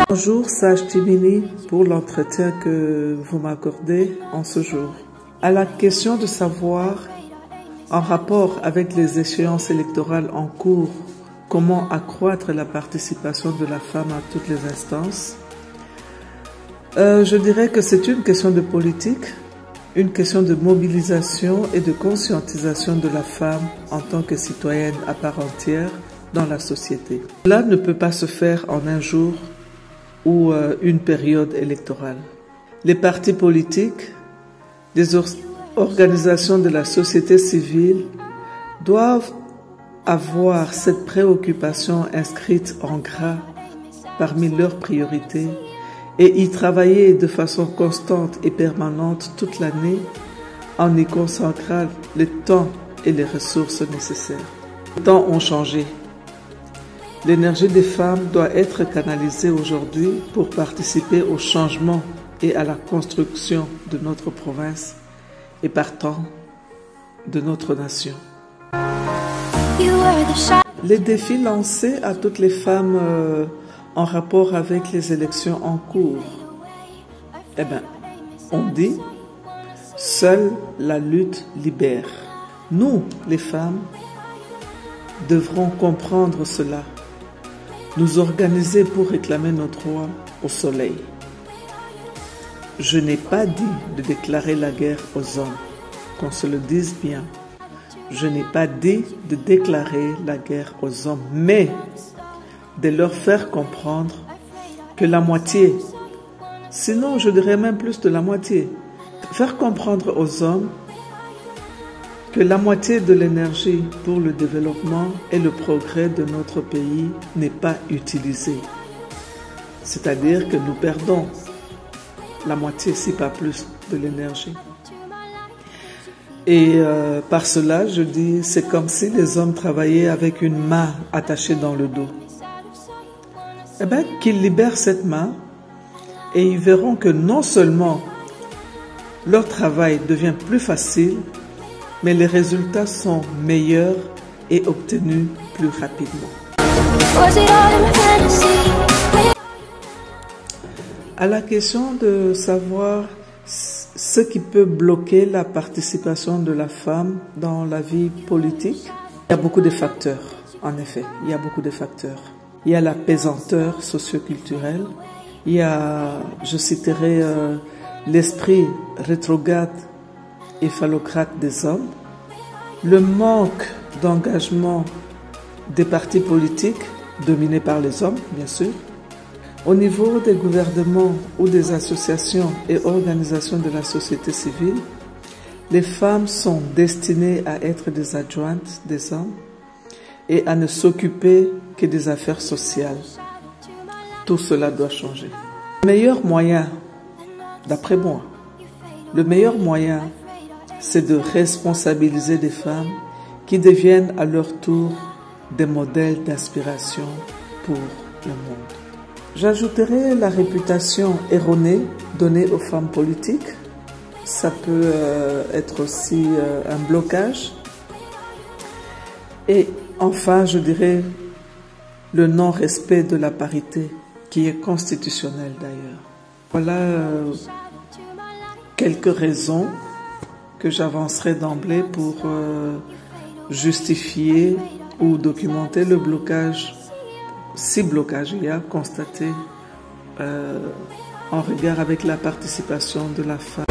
Bonjour Sage Timini pour l'entretien que vous m'accordez en ce jour. À la question de savoir, en rapport avec les échéances électorales en cours, comment accroître la participation de la femme à toutes les instances, je dirais que c'est une question de politique, une question de mobilisation et de conscientisation de la femme en tant que citoyenne à part entière dans la société. Cela ne peut pas se faire en un jour ou une période électorale. Les partis politiques, les organisations de la société civile doivent avoir cette préoccupation inscrite en gras parmi leurs priorités et y travailler de façon constante et permanente toute l'année en y consacrant le temps et les ressources nécessaires. Les temps ont changé. L'énergie des femmes doit être canalisée aujourd'hui pour participer au changement et à la construction de notre province et partant de notre nation. Les défis lancés à toutes les femmes en rapport avec les élections en cours, on dit « seule la lutte libère ». Nous, les femmes, devrons comprendre cela, nous organiser pour réclamer notre droit au soleil. Je n'ai pas dit de déclarer la guerre aux hommes, qu'on se le dise bien. Je n'ai pas dit de déclarer la guerre aux hommes, mais de leur faire comprendre que la moitié, sinon je dirais même plus de la moitié, faire comprendre aux hommes que la moitié de l'énergie pour le développement et le progrès de notre pays n'est pas utilisée. C'est-à-dire que nous perdons la moitié, si pas plus, de l'énergie. Et par cela, je dis, c'est comme si les hommes travaillaient avec une main attachée dans le dos. Qu'ils libèrent cette main et ils verront que non seulement leur travail devient plus facile, mais les résultats sont meilleurs et obtenus plus rapidement. À la question de savoir ce qui peut bloquer la participation de la femme dans la vie politique, il y a beaucoup de facteurs, en effet, il y a beaucoup de facteurs. Il y a la pesanteur socio-culturelle, il y a, je citerai, l'esprit rétrograde et phallocrate des hommes, le manque d'engagement des partis politiques dominés par les hommes, bien sûr. Au niveau des gouvernements ou des associations et organisations de la société civile, les femmes sont destinées à être des adjointes des hommes et à ne s'occuper que des affaires sociales. Tout cela doit changer. Le meilleur moyen, d'après moi, le meilleur moyen, c'est de responsabiliser des femmes qui deviennent à leur tour des modèles d'inspiration pour le monde. J'ajouterai la réputation erronée donnée aux femmes politiques. Ça peut être aussi un blocage. Et enfin, je dirais le non-respect de la parité, qui est constitutionnel d'ailleurs. Voilà quelques raisons que j'avancerai d'emblée pour justifier ou documenter le blocage, si blocage il y a constaté en regard avec la participation de la femme.